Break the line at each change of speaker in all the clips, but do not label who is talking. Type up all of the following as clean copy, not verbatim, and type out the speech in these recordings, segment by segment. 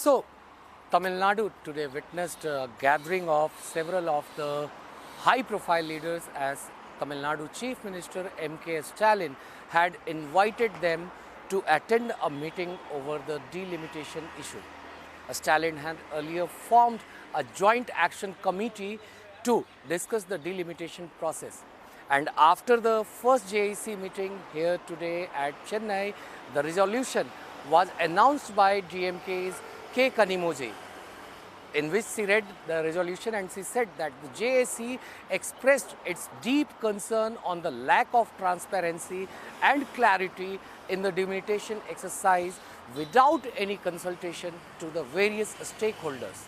So, Tamil Nadu today witnessed a gathering of several of the high-profile leaders as Tamil Nadu Chief Minister MK Stalin had invited them to attend a meeting over the delimitation issue. Stalin had earlier formed a joint action committee to discuss the delimitation process. And after the first JEC meeting here today at Chennai, the resolution was announced by DMK's K. Kanimoji, in which she read the resolution and she said that the JAC expressed its deep concern on the lack of transparency and clarity in the delimitation exercise without any consultation to the various stakeholders.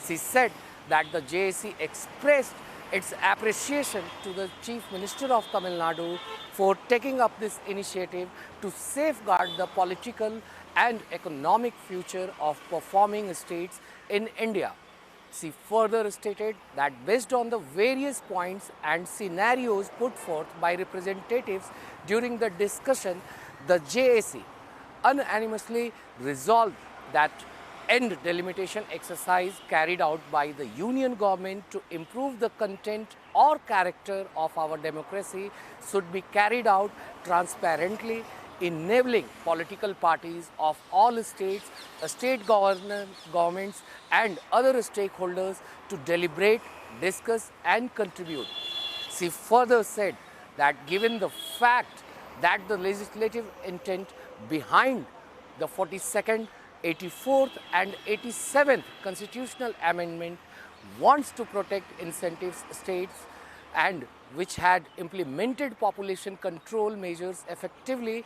She said that the JAC expressed its appreciation to the Chief Minister of Tamil Nadu for taking up this initiative to safeguard the political and economic future of performing states in India. She further stated that based on the various points and scenarios put forth by representatives during the discussion, the JAC unanimously resolved that end delimitation exercise carried out by the union government to improve the content or character of our democracy should be carried out transparently, enabling political parties of all states, state governments and other stakeholders to deliberate, discuss and contribute. She further said that given the fact that the legislative intent behind the 42nd, 84th and 87th constitutional amendment wants to protect incentives states and which had implemented population control measures effectively,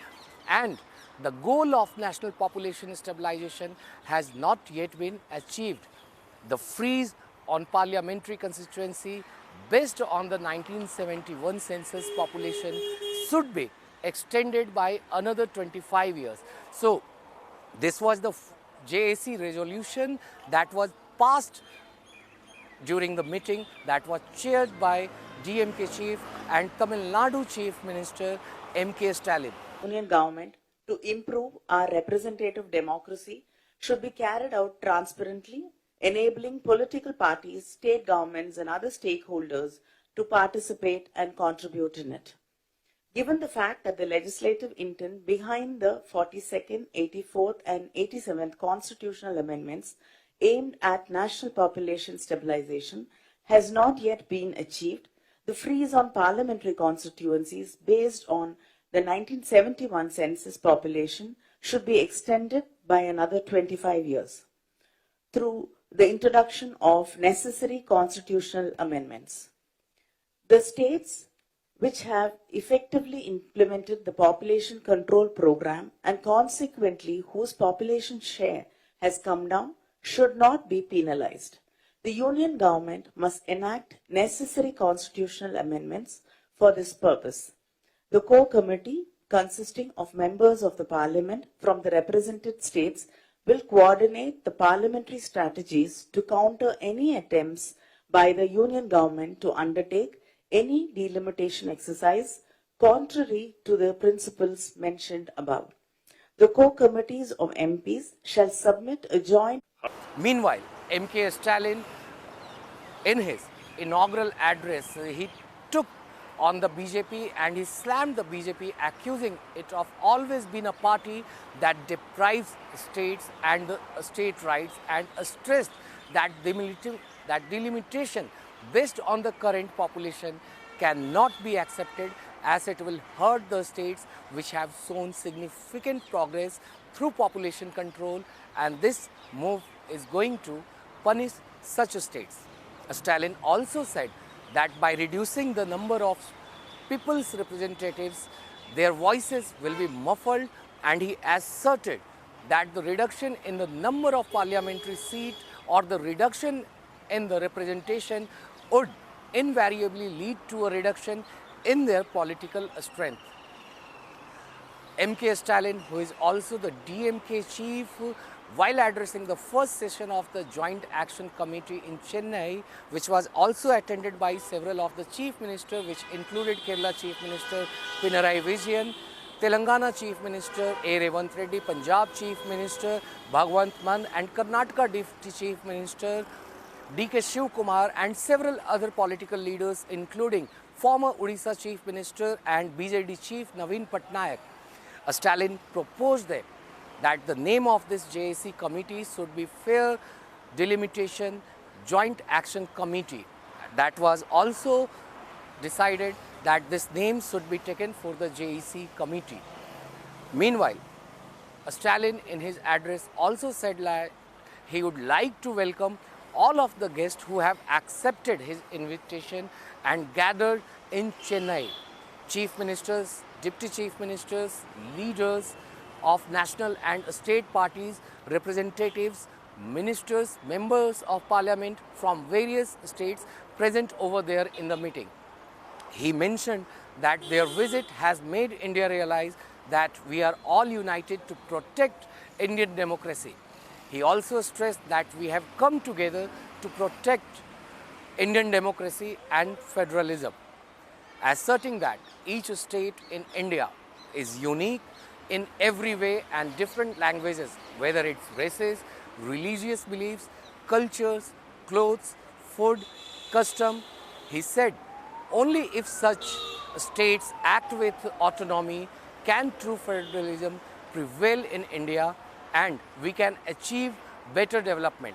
and the goal of national population stabilization has not yet been achieved. The freeze on parliamentary constituency based on the 1971 census population should be extended by another 25 years. So, this was the JAC resolution that was passed during the meeting that was chaired by DMK Chief and Tamil Nadu Chief Minister MK Stalin.
Union government to improve our representative democracy should be carried out transparently, enabling political parties, state governments and other stakeholders to participate and contribute in it. Given the fact that the legislative intent behind the 42nd, 84th and 87th constitutional amendments aimed at national population stabilization has not yet been achieved, the freeze on parliamentary constituencies based on the 1971 census population should be extended by another 25 years through the introduction of necessary constitutional amendments. The states which have effectively implemented the population control program and consequently whose population share has come down should not be penalized. The union government must enact necessary constitutional amendments for this purpose. The core committee, consisting of members of the parliament from the represented states, will coordinate the parliamentary strategies to counter any attempts by the union government to undertake any delimitation exercise contrary to the principles mentioned above. The core committees of MPs shall submit a joint.
Meanwhile, MK Stalin, in his inaugural address, he took on the BJP and he slammed the BJP, accusing it of always being a party that deprives states and the state rights, and stressed that delimitation based on the current population cannot be accepted as it will hurt the states which have shown significant progress through population control, and this move is going to punish such states. Stalin also said that by reducing the number of people's representatives, their voices will be muffled, and he asserted that the reduction in the number of parliamentary seats or the reduction in the representation would invariably lead to a reduction in their political strength. MK Stalin, who is also the DMK chief, while addressing the first session of the Joint Action Committee in Chennai, which was also attended by several of the chief ministers, which included Kerala Chief Minister Pinarayi Vijayan, Telangana Chief Minister A. Revant Reddy, Punjab Chief Minister Bhagwant Mann, and Karnataka Deputy Chief Minister D.K. Shiv Kumar, and several other political leaders, including former Odisha Chief Minister and BJD Chief Naveen Patnaik. Stalin proposed them that the name of this JAC committee should be Fair Delimitation Joint Action Committee. That was also decided that this name should be taken for the JAC committee. Meanwhile, Stalin in his address also said that he would like to welcome all of the guests who have accepted his invitation and gathered in Chennai. Chief ministers, deputy chief ministers, leaders of national and state parties, representatives, ministers, members of parliament from various states present over there in the meeting. He mentioned that their visit has made India realize that we are all united to protect Indian democracy. He also stressed that we have come together to protect Indian democracy and federalism, asserting that each state in India is unique in every way and different languages, whether it's races, religious beliefs, cultures, clothes, food, custom. He said, only if such states act with autonomy can true federalism prevail in India and we can achieve better development.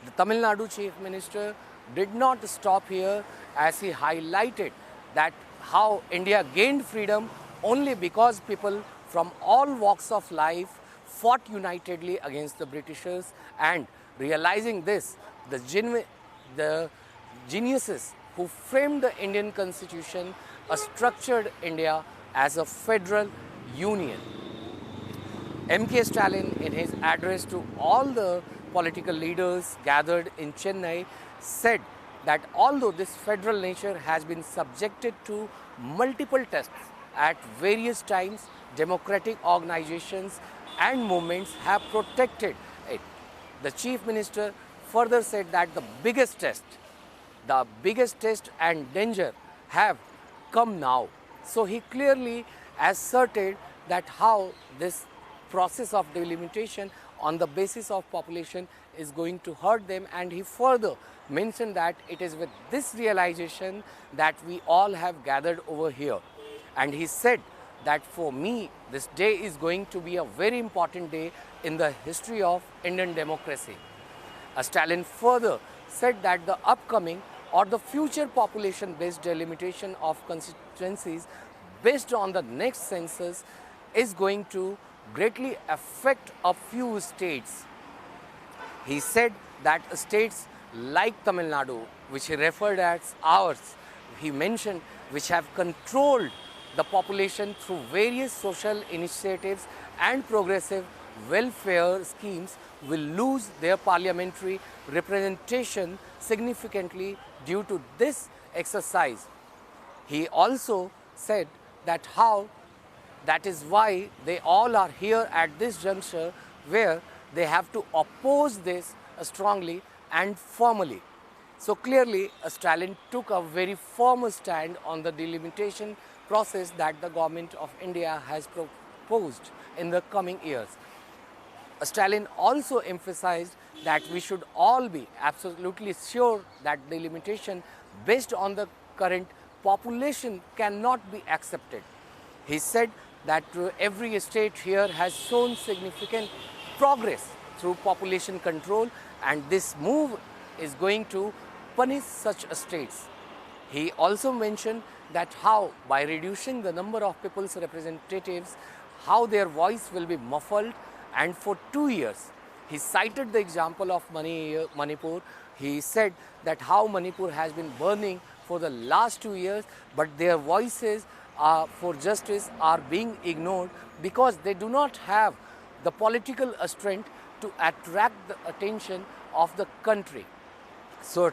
The Tamil Nadu Chief Minister did not stop here, as he highlighted that how India gained freedom only because people from all walks of life fought unitedly against the Britishers, and realizing this, the geniuses who framed the Indian Constitution structured India as a federal union. MK Stalin, in his address to all the political leaders gathered in Chennai, said that although this federal nature has been subjected to multiple tests at various times, democratic organizations and movements have protected it. The Chief Minister further said that the biggest test and danger have come now. So he clearly asserted that how this process of delimitation on the basis of population is going to hurt them, and he further mentioned that it is with this realization that we all have gathered over here. And he said that for me, this day is going to be a very important day in the history of Indian democracy. Stalin further said that the upcoming or the future population-based delimitation of constituencies based on the next census is going to greatly affect a few states. He said that states like Tamil Nadu, which he referred as ours, he mentioned, which have controlled the population through various social initiatives and progressive welfare schemes, will lose their parliamentary representation significantly due to this exercise. He also said that how that is why they all are here at this juncture, where they have to oppose this strongly and formally. So clearly, Stalin took a very firm stand on the delimitation process that the government of India has proposed in the coming years. Stalin also emphasized that we should all be absolutely sure that delimitation based on the current population cannot be accepted. He said that every state here has shown significant progress through population control, and this move is going to punish such states. He also mentioned that how by reducing the number of people's representatives, how their voice will be muffled, and for 2 years. He cited the example of Manipur. He said that how Manipur has been burning for the last 2 years, but their voices for justice are being ignored because they do not have the political strength to attract the attention of the country. So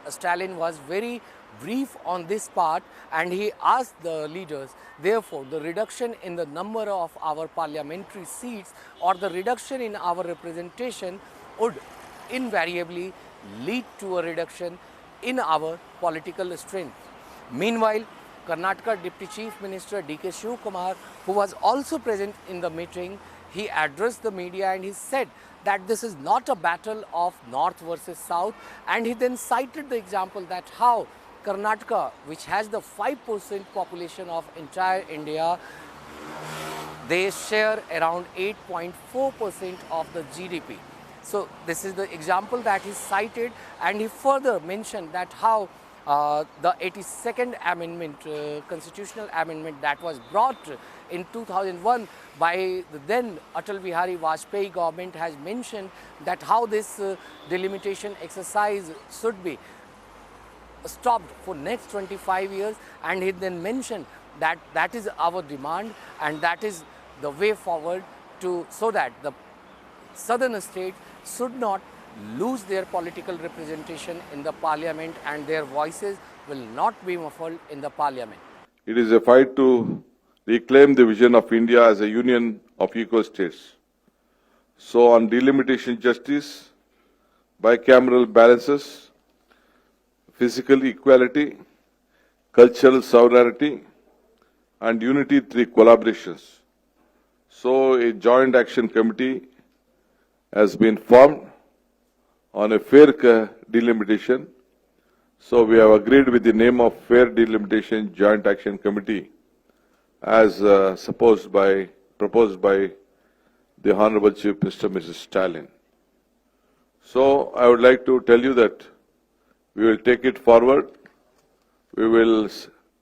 Stalin was very brief on this part, and he asked the leaders, therefore, the reduction in the number of our parliamentary seats or the reduction in our representation would invariably lead to a reduction in our political strength. Meanwhile, Karnataka Deputy Chief Minister D.K. Shivkumar, who was also present in the meeting, he addressed the media and he said that this is not a battle of North versus South, and he then cited the example that how Karnataka, which has the 5% population of entire India, they share around 8.4% of the GDP. So this is the example that he cited, and he further mentioned that how the 82nd amendment, constitutional amendment that was brought in 2001 by the then Atal Bihari Vajpayee government has mentioned that how this delimitation exercise should be stopped for next 25 years, and he then mentioned that that is our demand and that is the way forward to so that the southern states should not lose their political representation in the parliament and their voices will not be muffled in the parliament.
It is a fight to reclaim the vision of India as a union of equal states. So on delimitation justice, bicameral balances, physical equality, cultural sovereignty, and unity through collaborations. So a joint action committee has been formed on a fair delimitation. So we have agreed with the name of Fair Delimitation Joint Action Committee as proposed by the Honorable Chief Minister Mrs. Stalin. So I would like to tell you that we will take it forward. We will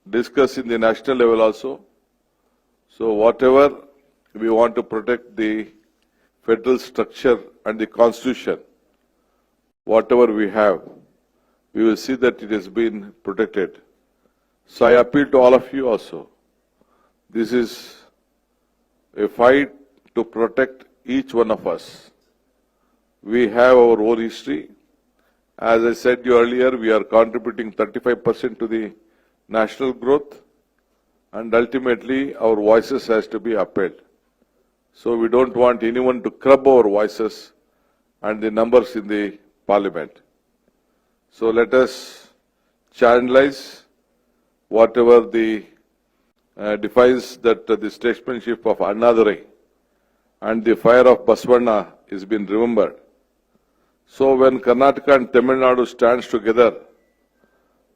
discuss in the national level also. So whatever we want to protect the federal structure and the constitution, whatever we have, we will see that it has been protected. So I appeal to all of you also. This is a fight to protect each one of us. We have our own history. As I said to you earlier, we are contributing 35% to the national growth, and ultimately our voices has to be upheld. So we don't want anyone to curb our voices and the numbers in the parliament. So let us channelize whatever the defines that the statesmanship of Annadure and the fire of Basavana is being remembered. So when Karnataka and Tamil Nadu stands together,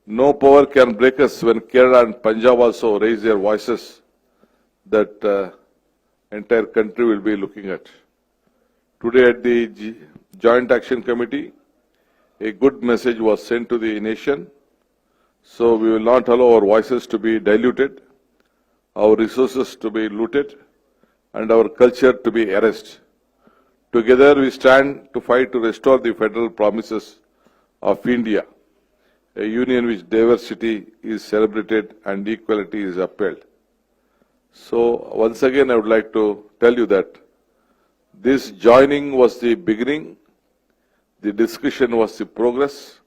no power can break us. When Kerala and Punjab also raise their voices, that entire country will be looking at. Today at the Joint Action Committee, a good message was sent to the nation. So we will not allow our voices to be diluted, our resources to be looted, and our culture to be erased. Together we stand to fight to restore the federal promises of India, a union which diversity is celebrated and equality is upheld. So once again I would like to tell you that this joining was the beginning, the discussion was the progress,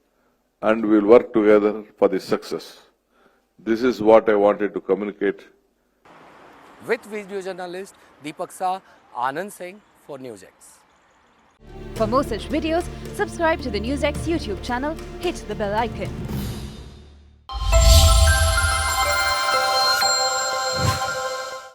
and we will work together for the success. This is what I wanted to communicate.
With video journalist Deepak Shah, Anand Singh for NewsX.
For more such videos, subscribe to the NewsX YouTube channel, hit the bell icon.